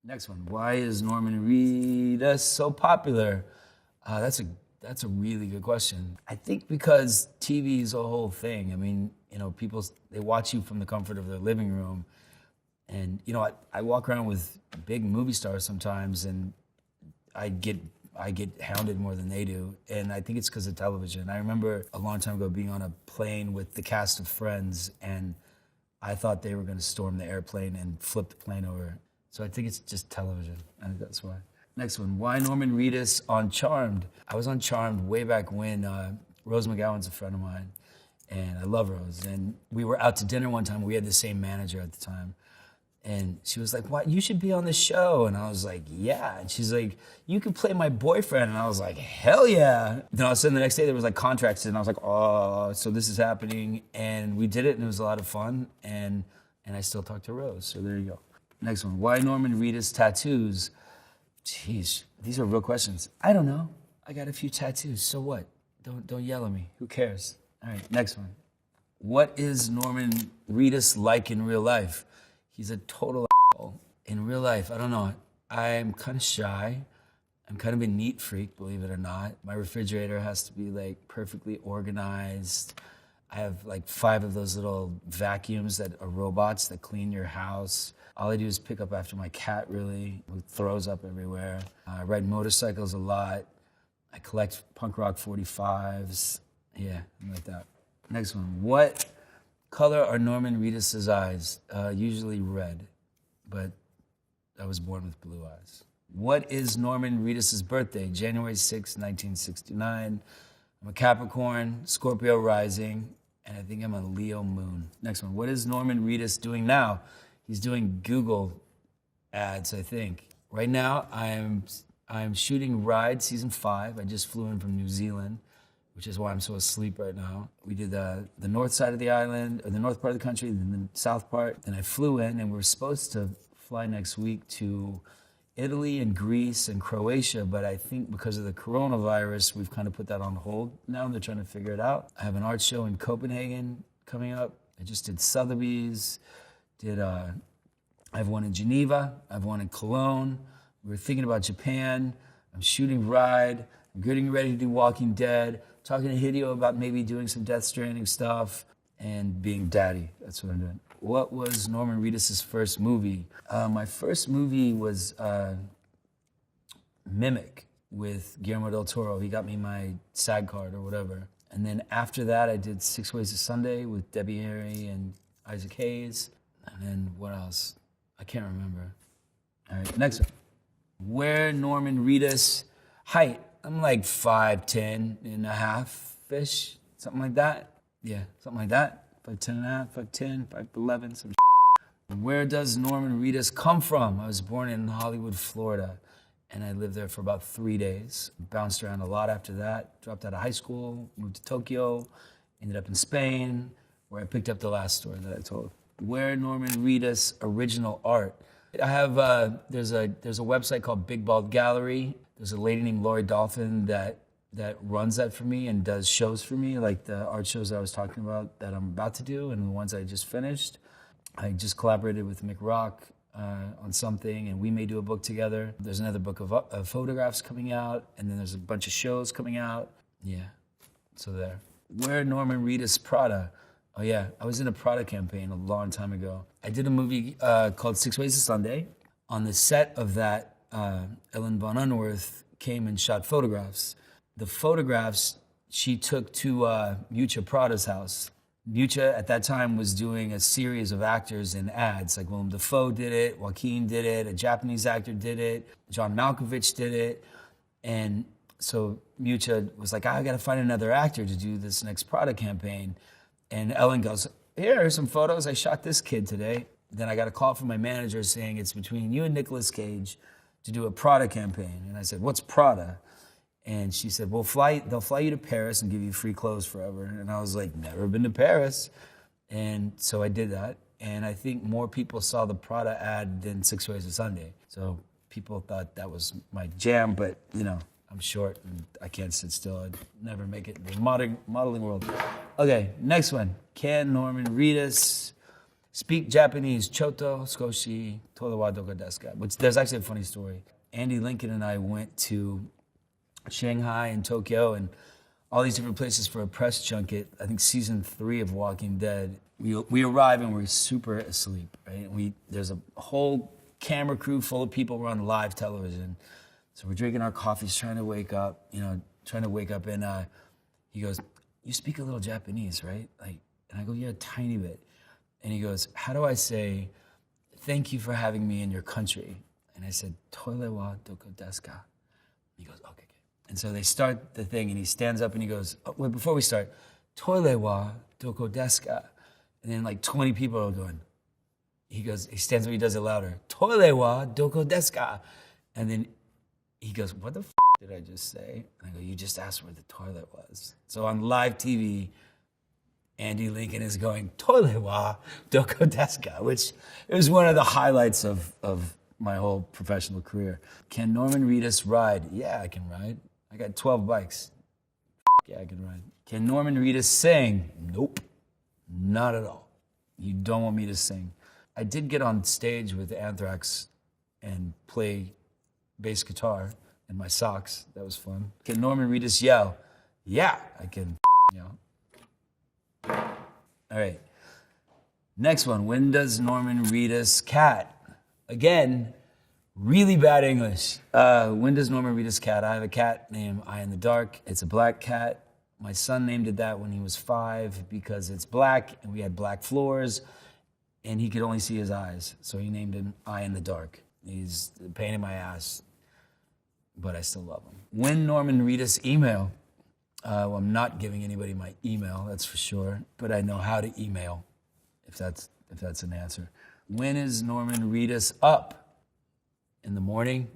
Next one. Why is Norman Reedus so popular? That's a really good question. I think because TV is a whole thing. I mean, people, they watch you from the comfort of their living room. And, I walk around with big movie stars sometimes, and I get hounded more than they do. And I think it's because of television. I remember a long time ago being on a plane with the cast of Friends, and I thought they were going to storm the airplane and flip the plane over. So I think it's just television. I think that's why. Next one. Why Norman Reedus on Charmed? I was on Charmed way back when. Rose McGowan's a friend of mine, and I love Rose. And we were out to dinner one time. We had the same manager at the time. And she was like, "What? You should be on the show." And I was like, "Yeah." And she's like, "You could play my boyfriend." And I was like, "Hell yeah." Then all of a sudden the next day there was like contracts, and I was like, "Oh, so this is happening." And we did it, and it was a lot of fun. And I still talk to Rose. So there you go. Next one. Why Norman Reedus tattoos? Jeez, these are real questions. I don't know. I got a few tattoos. So what? Don't yell at me. Who cares? All right, next one. What is Norman Reedus like in real life? He's a total asshole. In real life, I don't know. I'm kind of shy. I'm kind of a neat freak, believe it or not. My refrigerator has to be like perfectly organized. I have like 5 of those little vacuums that are robots that clean your house. All I do is pick up after my cat, really, who throws up everywhere. I ride motorcycles a lot. I collect punk rock 45s. Yeah, I'm like that. Next one. What color are Norman Reedus's eyes? Usually red, but I was born with blue eyes. What is Norman Reedus's birthday? January 6, 1969. I'm a Capricorn, Scorpio rising, and I think I'm a Leo moon. Next one. What is Norman Reedus doing now? He's doing Google ads, I think. Right now, I'm shooting Ride Season 5. I just flew in from New Zealand, which is why I'm so asleep right now. We did the north side of the island, or the north part of the country, then the south part. Then I flew in, and we're supposed to fly next week to Italy and Greece and Croatia, but I think because of the coronavirus, we've kind of put that on hold now. They're trying to figure it out. I have an art show in Copenhagen coming up. I just did Sotheby's. I have one in Geneva. I have one in Cologne. We were thinking about Japan. I'm shooting Ride. I'm getting ready to do Walking Dead. Talking to Hideo about maybe doing some Death Stranding stuff and being daddy. That's what I'm doing. What was Norman Reedus' first movie? My first movie was Mimic with Guillermo del Toro. He got me my SAG card or whatever. And then after that, I did 6 Ways to Sunday with Debbie Harry and Isaac Hayes. And then what else? I can't remember. All right, next one. Where Norman Reedus height? I'm like 5'10" and a half-ish, something like that. Yeah, something like that. 5'10" and a half, 5'10", 5'11", some Where does Norman Reedus come from? I was born in Hollywood, Florida, and I lived there for about 3 days. Bounced around a lot after that. Dropped out of high school, moved to Tokyo, ended up in Spain, where I picked up the last story that I told. Where Norman Reedus original art? I have there's a website called Big Bald Gallery. There's a lady named Lori Dolphin that runs that for me and does shows for me, like the art shows that I was talking about that I'm about to do and the ones I just finished. I just collaborated with Mick Rock on something, and we may do a book together. There's another book of photographs coming out, and then there's a bunch of shows coming out. Yeah, so there. Where Norman Reedus Prada? Oh yeah, I was in a Prada campaign a long time ago. I did a movie called 6 Ways to Sunday. On the set of that, Ellen Von Unworth came and shot photographs. The photographs she took to Miuccia Prada's house. Miuccia at that time was doing a series of actors in ads. Like Willem Dafoe did it, Joaquin did it, a Japanese actor did it, John Malkovich did it. And so Miuccia was like, I gotta find another actor to do this next Prada campaign. And Ellen goes, here's some photos. I shot this kid today. Then I got a call from my manager saying it's between you and Nicolas Cage to do a Prada campaign. And I said, what's Prada? And she said, well, they'll fly you to Paris and give you free clothes forever. And I was like, never been to Paris. And so I did that. And I think more people saw the Prada ad than 6 Ways to Sunday. So people thought that was my jam, but I'm short and I can't sit still. I'd never make it in the modeling world. Okay, next one. Can Norman Reedus Speak Japanese. Choto, skoshi, toru wa doko desu ka? Which there's actually a funny story. Andy Lincoln and I went to Shanghai and Tokyo and all these different places for a press junket. I think season 3 of Walking Dead. We arrive and we're super asleep, right? There's a whole camera crew full of people. We're on live television. So we're drinking our coffees, trying to wake up, and he goes, "You speak a little Japanese, right?" And I go, "Yeah, a tiny bit." And he goes, "How do I say, thank you for having me in your country?" And I said, "Toire wa doko desu ka?" He goes, "Okay." And so they start the thing, and he stands up and he goes, "Oh, wait, before we start, toire wa doko desu ka?" And then like 20 people are going. He stands up, he does it louder. "Toire wa doko desu ka?" And then he goes, "What the did I just say?" And I go, "You just asked where the toilet was." So on live TV, Andy Lincoln is going, "Toilet wa doko desu ka?" Which is one of the highlights of my whole professional career. Can Norman Reedus ride? Yeah, I can ride. I got 12 bikes. Yeah, I can ride. Can Norman Reedus sing? Nope, not at all. You don't want me to sing. I did get on stage with Anthrax and play bass guitar in my socks. That was fun. Can Norman Reedus yell? Yeah, I can yell. All right. Next one. When does Norman Reedus cat? Again, really bad English. When does Norman Reedus cat? I have a cat named Eye in the Dark. It's a black cat. My son named it that when he was 5 because it's black and we had black floors and he could only see his eyes. So he named him Eye in the Dark. He's a pain in my ass, but I still love him. When Norman Reedus email? Well, I'm not giving anybody my email, that's for sure, but I know how to email, if that's an answer. When is Norman Reedus up? In the morning,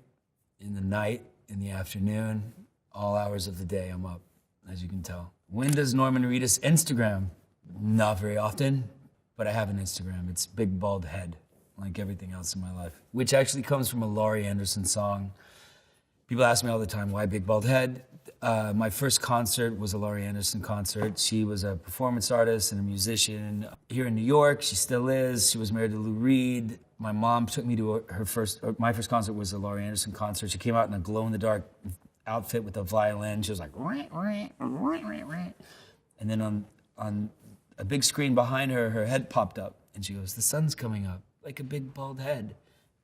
in the night, in the afternoon, all hours of the day I'm up, as you can tell. When does Norman Reedus Instagram? Not very often, but I have an Instagram. It's Big Bald Head, like everything else in my life, which actually comes from a Laurie Anderson song. People ask me all the time, why Big Bald Head? My first concert was a Laurie Anderson concert. She was a performance artist and a musician here in New York. She still is. She was married to Lou Reed. My mom took me to my first concert was a Laurie Anderson concert. She came out in a glow-in-the-dark outfit with a violin. She was like, and then on a big screen behind her, her head popped up. And she goes, "The sun's coming up, like a big bald head."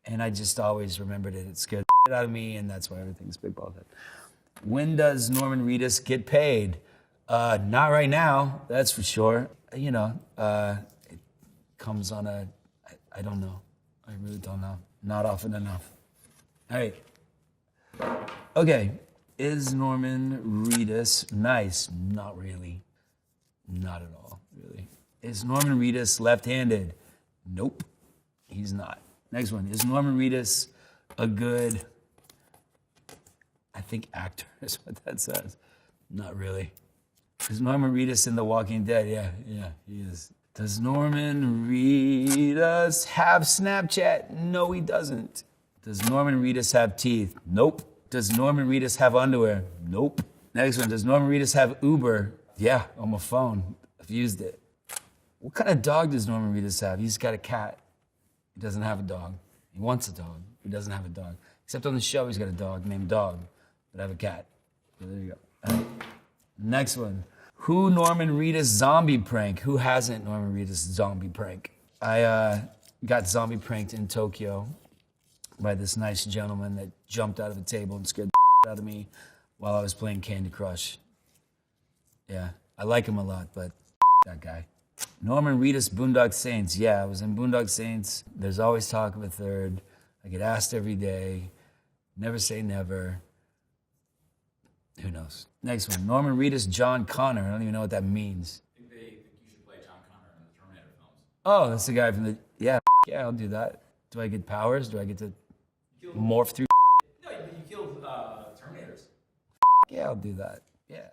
And I just always remembered it. It scared the shit out of me, and that's why everything's big bald head. When does Norman Reedus get paid? Not right now, that's for sure. It comes on I don't know. I really don't know. Not often enough. All right. Okay. Is Norman Reedus nice? Not really. Not at all, really. Is Norman Reedus left-handed? Nope, he's not. Next one. Is Norman Reedus a good, I think, actor is what that says. Not really. Is Norman Reedus in The Walking Dead? Yeah, he is. Does Norman Reedus have Snapchat? No, he doesn't. Does Norman Reedus have teeth? Nope. Does Norman Reedus have underwear? Nope. Next one. Does Norman Reedus have Uber? Yeah, on my phone. I've used it. What kind of dog does Norman Reedus have? He's got a cat. He doesn't have a dog. He wants a dog. He doesn't have a dog. Except on the show, he's got a dog named Dog. But I have a cat. So there you go. All right. Next one. Who Norman Reedus zombie prank? Who hasn't Norman Reedus zombie prank? I got zombie pranked in Tokyo by this nice gentleman that jumped out of a table and scared the out of me while I was playing Candy Crush. Yeah, I like him a lot, but that guy. Norman Reedus, Boondock Saints. Yeah, I was in Boondock Saints. There's always talk of a third. I get asked every day. Never say never. Who knows? Next one. Norman Reedus, John Connor. I don't even know what that means. I think you should play John Connor in the Terminator films. Oh, that's the guy from the... Yeah, I'll do that. Do I get powers? Do I get to morph through? No, you killed Terminators. Yeah, I'll do that. Yeah.